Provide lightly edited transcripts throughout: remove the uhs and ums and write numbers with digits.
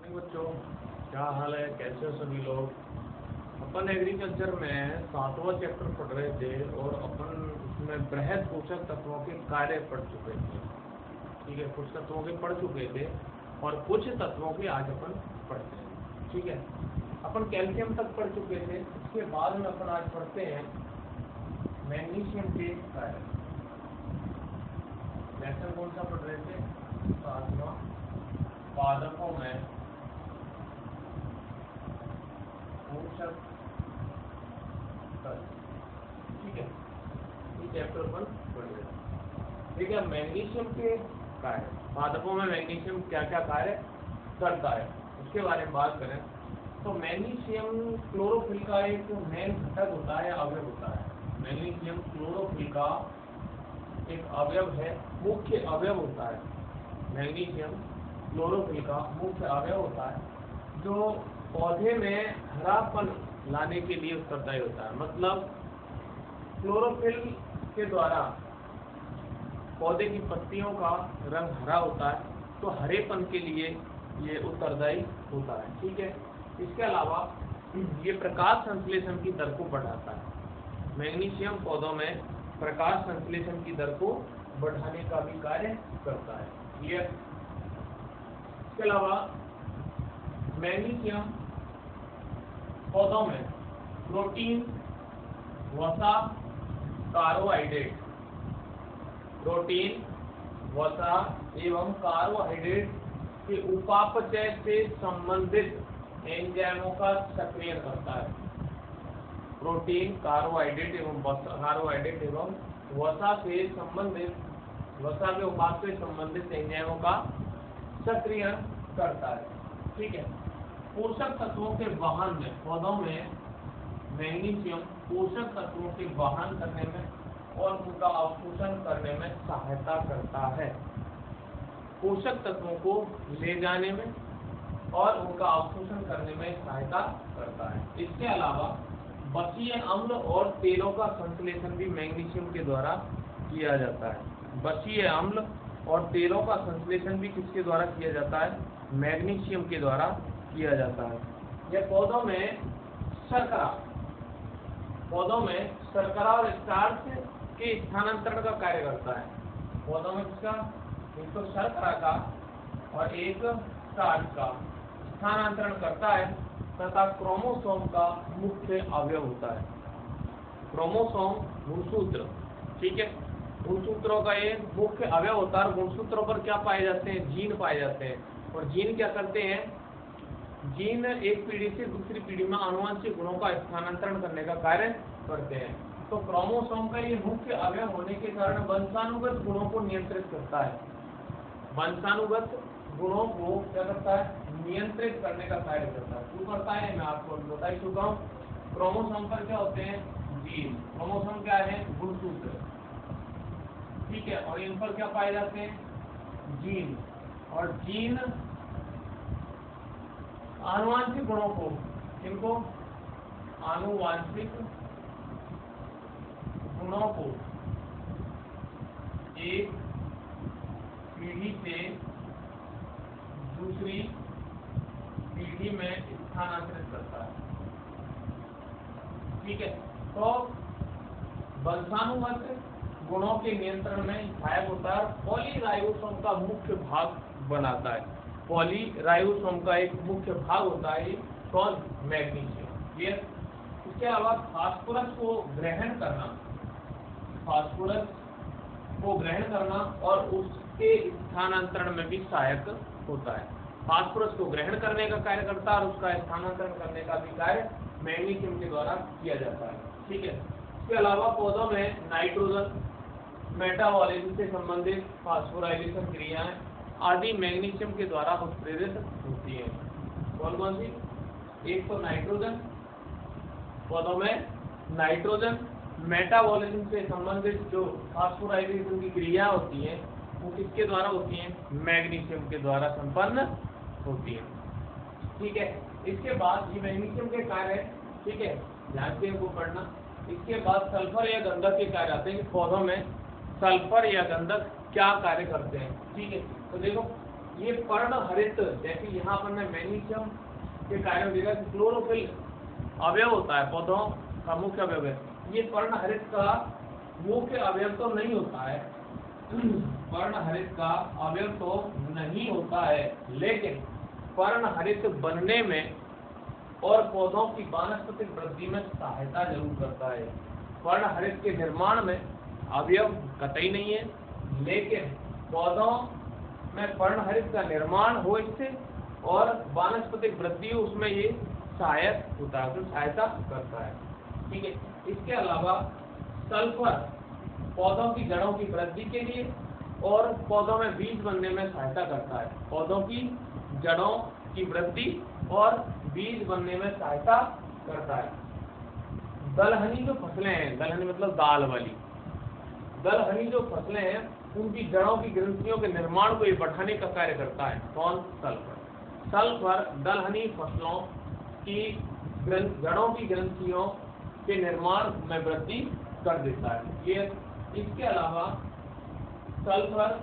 बच्चों, क्या हाल है? कैसे हो सभी लोग? अपन एग्रीकल्चर में 7वां चैप्टर पढ़ रहे थे और अपन उसमें बृहद पोषक तत्वों के कार्य पढ़ चुके थे। ठीक है, कुछ तत्वों के पढ़ चुके थे और कुछ तत्वों के आज अपन पढ़ते हैं। ठीक है, अपन कैल्शियम तक पढ़ चुके थे। इसके बाद में अपन आज पढ़ते हैं मैग्नीशियम के कार्य। लेसन कौन सा पढ़ रहे थे? 7वां, पादपों में पोषक तत्व। ठीक है, ये चैप्टर अपन पढ़ रहे हैं। ठीक है, मैग्नीशियम के कार्य, पादपों में मैग्नीशियम क्या क्या कार्य करता है उसके बारे में बात करें तो मैग्नीशियम क्लोरोफिल का एक मेन घटक होता है, अवयव होता है। मैग्नीशियम क्लोरोफिल का एक अवयव है, मुख्य अवयव होता है। मैग्नीशियम क्लोरोफिल का मुख्य अवयव होता है जो पौधे में हरापन लाने के लिए उत्तरदायी होता है। मतलब क्लोरोफिल के द्वारा पौधे की पत्तियों का रंग हरा होता है, तो हरेपन के लिए ये उत्तरदायी होता है। ठीक है, इसके अलावा ये प्रकाश संश्लेषण की दर को बढ़ाता है। मैग्नीशियम पौधों में प्रकाश संश्लेषण की दर को बढ़ाने का भी कार्य करता है। क्लियर? इसके अलावा मैग्नीशियम पौधों में प्रोटीन, वसा, कार्बोहाइड्रेट, प्रोटीन, वसा एवं कार्बोहाइड्रेट के उपापचय से संबंधित एंजाइमों का सक्रियण करता है। प्रोटीन, कार्बोहाइड्रेट एवं वसा से संबंधित, वसा के उपाप से संबंधित एंजाइमों का सक्रियण करता है। ठीक है, पोषक तत्वों के वहन में, पौधों में मैग्नीशियम पोषक तत्वों के वहन करने में और उनका अवशोषण करने में सहायता करता है। पोषक तत्वों को ले जाने में और उनका अवशोषण करने में सहायता करता है। इसके अलावा बसीय अम्ल और तेलों का संश्लेषण भी मैग्नीशियम के द्वारा किया जाता है। बसीय अम्ल और तेलों का संश्लेषण भी किसके द्वारा किया जाता है? मैग्नीशियम के द्वारा किया जाता है। यह पौधों में शर्करा और स्टार्च के स्थानांतरण का कार्य करता है। पौधों में किसका? एक तो शर्करा का और एक स्टार्च का स्थानांतरण करता है तथा क्रोमोसोम का मुख्य अवयव होता है। क्रोमोसोम गुणसूत्र, ठीक है, गुणसूत्रों का ये मुख्य अवयव होता है। गुणसूत्रों पर क्या पाए जाते हैं? जीन पाए जाते हैं। और जीन क्या करते हैं? जीन एक पीढ़ी से दूसरी पीढ़ी में आनुवंशिक गुणों का स्थानांतरण करने का कार्य करते हैं। तो क्रोमोसोम का ये मुख्य अवयव होने के कारण वंशानुगत गुणों को नियंत्रित करता है। वंशानुगत गुणों को क्या करता है? नियंत्रित करने का कार्य करता है। क्यों करता है? मैं आपको बता ही चुका हूँ। क्रोमोसोम पर क्या होते हैं? जीन। क्रोमोसोम क्या है? गुणसूत्र। ठीक है, और इन पर क्या पाए जाते हैं? जीन। और जीन आनुवांशिक गुणों को, इनको आनुवांशिक गुणों को एक पीढ़ी से दूसरी पीढ़ी में स्थानांतरित करता है। ठीक है, तो वंशानुगत गुणों के नियंत्रण में सहायक होता है। पॉलीराइबोसोम का मुख्य भाग बनाता है। पॉलीराइबोसोम का एक मुख्य भाग होता है कौन? मैग्नीशियम। क्लियर? इसके अलावा फास्फोरस को ग्रहण करना और उसके स्थानांतरण में भी सहायक होता है। फास्फोरस को ग्रहण करने का कार्य करता है और उसका स्थानांतरण करने का भी कार्य मैग्नीशियम के द्वारा किया जाता है। ठीक है, इसके अलावा पौधों में नाइट्रोजन, मेटाबॉलिज्म से संबंधित फास्फोराइलेशन क्रियाएं आदि मैग्नीशियम के द्वारा उत्प्रेरित होती है। कौन कौन सी? एक तो नाइट्रोजन, पौधों में नाइट्रोजन, मेटाबॉलिज्म से संबंधित जो फास्फोराइलेशन की क्रिया होती है वो किसके द्वारा होती है? मैग्नीशियम के द्वारा संपन्न होती है। ठीक है, इसके बाद ये मैग्नीशियम के कार्य, ठीक है, ध्यान से वो पढ़ना। इसके बाद सल्फर या गंधक के कार्य आते हैं। पौधों में सल्फर या गंधक क्या कार्य करते हैं? ठीक है, तो देखो ये पर्णहरित, जैसे यहाँ पर मैं मैग्नीशियम के कार्य में देखा कि क्लोरोफिल अवयव होता है, पौधों का मुख्य अवयव है। ये पर्णहरित का मुख्य अवयव तो नहीं होता है, पर्णहरित का अवयव तो नहीं होता है, लेकिन पर्णहरित बनने में और पौधों की वानस्पतिक वृद्धि में सहायता जरूर करता है। पर्णहरित के निर्माण में अवयव कतई नहीं है, लेकिन पौधों में पर्णहरित का निर्माण हो इससे और वानस्पतिक वृद्धि उसमें ये सहायक होता है, तो सहायता करता है। ठीक है। इसके अलावा सल्फर पौधों की जड़ों की वृद्धि के लिए और पौधों में बीज बनने में सहायता करता है। पौधों की जड़ों की वृद्धि और बीज बनने में सहायता करता है। दलहनी जो फसलें हैं, दलहनी मतलब दाल वाली, दलहनी जो फसलें हैं उनकी जड़ों की ग्रंथियों के निर्माण को ये बढ़ाने का कार्य करता है। कौन? सल्फर। सल्फर दलहनी फसलों की जड़ों की ग्रंथियों के निर्माण में वृद्धि कर देता है। ये इसके अलावा सल्फर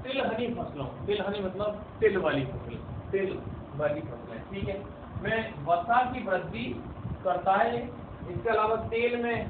तिलहनी फसलों, तिलहनी मतलब तिल वाली फसलें, तिल वाली फसलें, ठीक है, में वसा की वृद्धि करता है। इसके अलावा तेल में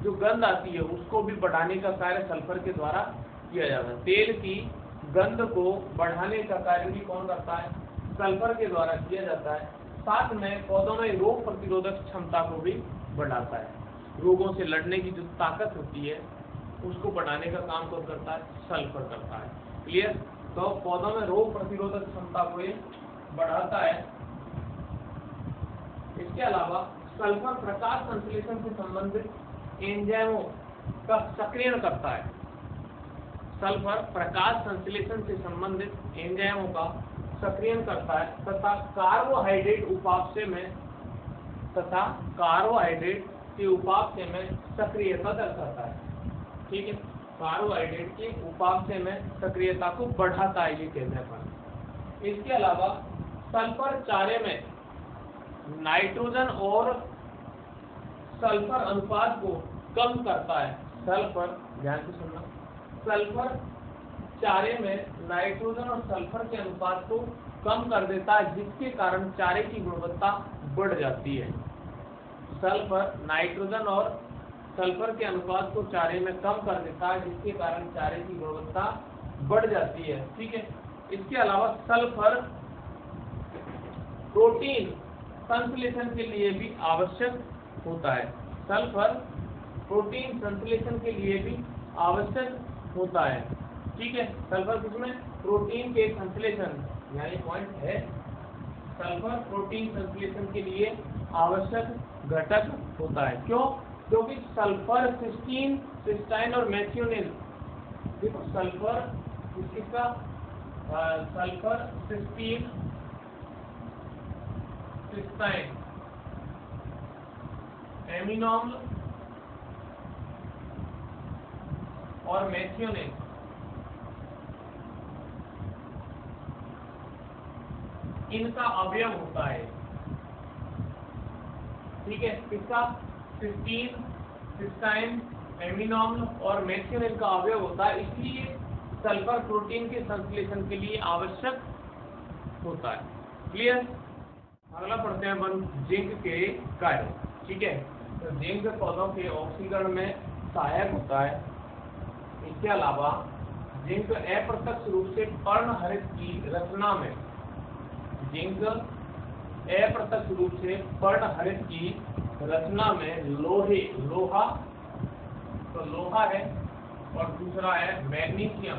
जो गंध आती है उसको भी बढ़ाने का कार्य सल्फर के द्वारा किया जाता है। तेल की गंध को बढ़ाने का कार्य भी कौन करता है? सल्फर के द्वारा किया जाता है। साथ में पौधों में रोग प्रतिरोधक क्षमता को भी बढ़ाता है। रोगों से लड़ने की जो ताकत होती है उसको बढ़ाने का काम कौन करता है? सल्फर करता है। क्लियर? तो पौधों में रोग प्रतिरोधक क्षमता को ये बढ़ाता है। इसके अलावा सल्फर प्रकाश संश्लेषण से संबंधित एंजाइमों का सक्रियण करता है। सल्फर प्रकाश संश्लेषण से संबंधित एंजाइमों का सक्रियण करता है तथा कार्बोहाइड्रेट उपापचय में सक्रियता दर्शाता है। ठीक है, कार्बोहाइड्रेट के उपापचय में सक्रियता को बढ़ाता है, ये कहते हैं। इसके अलावा सल्फर चारे में नाइट्रोजन और सल्फर अनुपात को कम करता है। सल्फर, ध्यान से सुनना, सल्फर चारे में नाइट्रोजन और सल्फर के अनुपात को कम कर देता है, जिसके कारण चारे की गुणवत्ता बढ़ जाती है। सल्फर नाइट्रोजन और सल्फर के अनुपात को चारे में कम कर देता है, जिसके कारण चारे की गुणवत्ता बढ़ जाती है। ठीक है। इसके अलावा सल्फर प्रोटीन संश्लेषण के लिए भी आवश्यक होता है। सल्फर प्रोटीन संश्लेषण के लिए भी आवश्यक होता है। ठीक है। सल्फर किसमें? प्रोटीन के संश्लेषण, यानी पॉइंट है, सल्फर प्रोटीन संश्लेषण के लिए आवश्यक घटक होता है। क्यों? क्योंकि सल्फर सिस्टीन, सिस्टाइन और मेथियोनिन, देखो सल्फर किसका? सल्फर सिस्टीन, सिस्टाइन, एमिनो अम्ल और मेथियोनिन, इनका अवयव होता है। ठीक है, किसका? सिस्टीन, सिस्टाइन, एमिनो अम्ल और मेथियोनिन का अवयव होता है, इसलिए सल्फर प्रोटीन के संश्लेषण के लिए आवश्यक होता है। क्लियर? अगला पढ़ते हैं जिंक के कार्य। ठीक है, तो जिंक पौधों के ऑक्सीकरण में सहायक होता है। इसके अलावा जिंक अप्रत्यक्ष रूप से पर्णहरित की रचना में, जिंक अप्रत्यक्ष रूप से पर्णहरित की रचना में लोहा, तो लोहा है, और दूसरा है मैग्नीशियम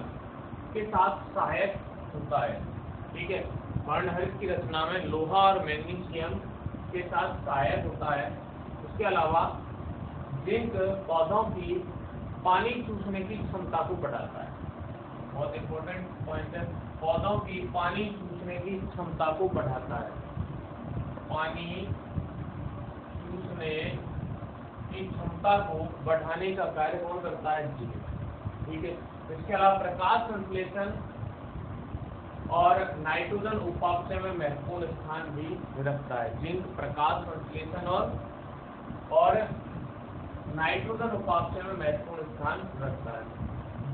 के साथ सहायक होता है। ठीक है, पर्णहरित की रचना में लोहा और मैग्नीशियम के साथ सहायक होता है। उसके अलावा जिंक पौधों की पानी चूसने की क्षमता को बढ़ाता है। बहुत इंपॉर्टेंट पॉइंट है, पौधों की पानी चूसने की क्षमता को बढ़ाता है। पानी चूसने की क्षमता को बढ़ाने का कार्य कौन करता है? जिंक। ठीक है। इसके अलावा प्रकाश संश्लेषण और नाइट्रोजन उपापचय में महत्वपूर्ण स्थान भी रखता है। जिंक प्रकाश संश्लेषण और नाइट्रोजन उपापचय में महत्वपूर्ण स्थान रखता है।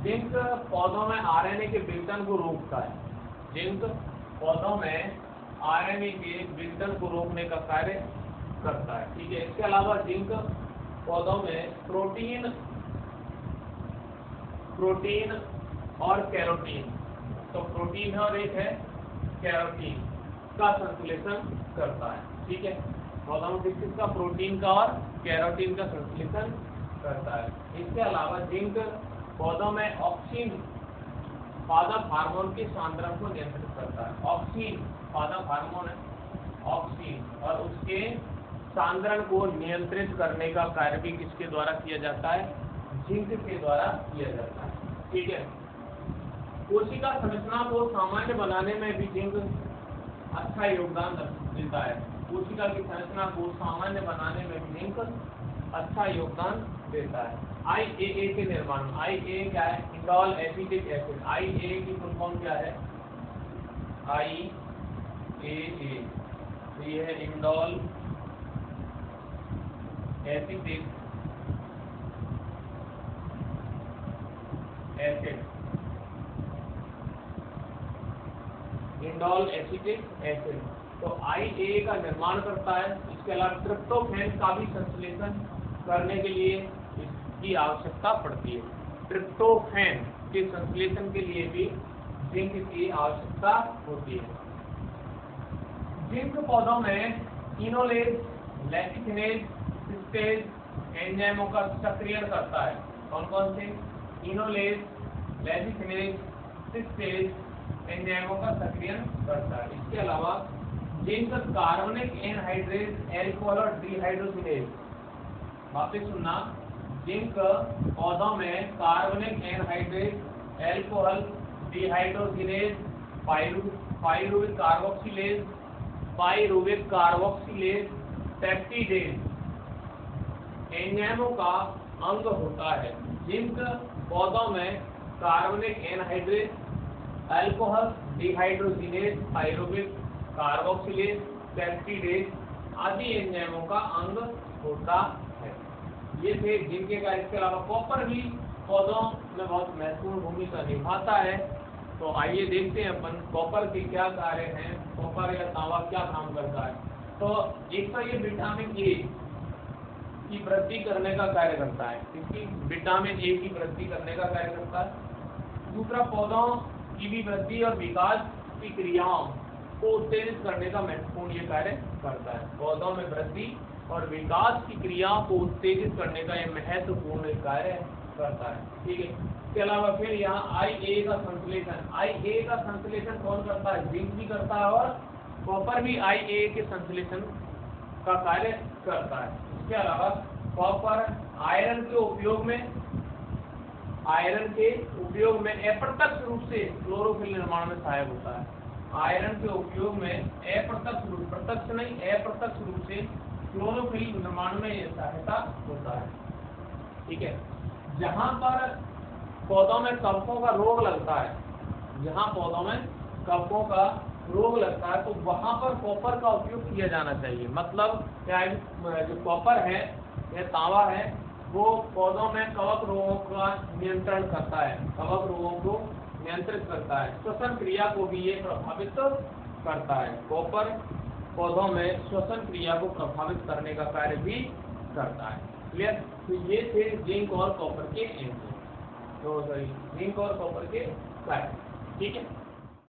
जिंक पौधों में आरएनए के विघटन को रोकता है। जिंक पौधों में आरएनए के विघटन को रोकने का कार्य करता है। ठीक है, इसके अलावा जिंक पौधों में प्रोटीन और कैरोटीन, तो प्रोटीन है और एक है कैरोटीन का संश्लेषण करता है। ठीक है, पौधों में किसका, प्रोटीन का और कैरोटीन का संश्लेषण करता है। इसके अलावा जिंक पौधों में ऑक्सीन पादप हार्मोन के सांद्रण को नियंत्रित करता है। ऑक्सीन पादप हार्मोन है, ऑक्सीन, और उसके सांद्रण को नियंत्रित करने का कार्य भी किसके द्वारा किया जाता है, जिंक के द्वारा किया जाता है। ठीक है, कोशिका संरचना को सामान्य बनाने में भी जिंक अच्छा योगदान देता है। कोशिका की संरचना को सामान्य बनाने में भी जिंक अच्छा योगदान देता है। IAA के निर्माण में, IAA क्या है, इंडोल एसिटिक एसिड। IAA की फुल फॉर्म क्या है, IAA, तो ये है indole acetic acid, indole acetic acid. तो IAA का निर्माण करता है। इसके अलावा ट्रिप्टोफैन का भी संश्लेषण करने के लिए इसकी आवश्यकता पड़ती है। ट्रिप्टोफैन के संश्लेषण के लिए भी जिंक की आवश्यकता होती है। जिंक पौधों में इनोलेज, लैटिथिनेज, सिस्टेज एंजाइमों का सक्रियण करता है। कौन कौन से, इनोलेज, लैटिथिनेज, सिस्टेज एंजाइमों का सक्रियण करता है। इसके अलावा जिंक कार्बनिक एनहाइड्रेज, एल्कोहल और डिहाइड्रोजिनेज, वापस सुनना, जिंक पौधों में carbonic anhydrase, alcohol, dehydrogenase, pyruvic carboxylase, peptidase एंजाइमों का अंग होता है। जिंक पौधों में carbonic anhydrase, alcohol, dehydrogenase, pyruvic carboxylase, peptidase आदि एंजाइमों का अंग होता है। ये थे जिंक के कार्य। इसके अलावा कॉपर भी पौधों में बहुत महत्वपूर्ण भूमिका निभाता है। तो आइए देखते हैं अपन कॉपर के क्या कार्य हैं, कॉपर या तांबा क्या काम करता है। तो एक तो ये विटामिन ए की वृद्धि करने का कार्य करता है, क्योंकि विटामिन ए की वृद्धि करने का कार्य करता है। दूसरा, पौधों की भी वृद्धि और विकास की क्रियाओं को उत्तेजित करने का महत्वपूर्ण ये कार्य करता है। पौधों में वृद्धि और विकास की क्रियाओं को उत्तेजित करने का यह महत्वपूर्ण कार्य करता है। ठीक है, इसके अलावा फिर यहाँ IA का संश्लेषण, IA का संश्लेषण कौन करता है, जिंक भी करता है और कॉपर भी IA के संश्लेषण का कार्य करता है। इसके अलावा कॉपर आयरन के उपयोग में अप्रत्यक्ष रूप से क्लोरोफिल निर्माण में सहायक होता है। आयरन के उपयोग में अप्रत्यक्ष रूप, प्रत्यक्ष नहीं अप्रत्यक्ष रूप से क्लोरोफिल निर्माण में यह सहायता होता है। ठीक है, जहाँ पर पौधों में कवकों का रोग लगता है, जहाँ पौधों में कवकों का रोग लगता है, तो वहाँ पर कॉपर का उपयोग किया जाना चाहिए। मतलब क्या, जो कॉपर है या तांबा है, वो पौधों में कवक रोगों का नियंत्रण करता है, कवक रोगों को नियंत्रित करता है। श्वसन क्रिया को भी ये प्रभावित करता है। कॉपर पौधों में श्वसन क्रिया को प्रभावित करने का कार्य भी करता है। क्लियर? तो ये थे जिंक और कॉपर के जिंक और कॉपर के कार्य। ठीक है।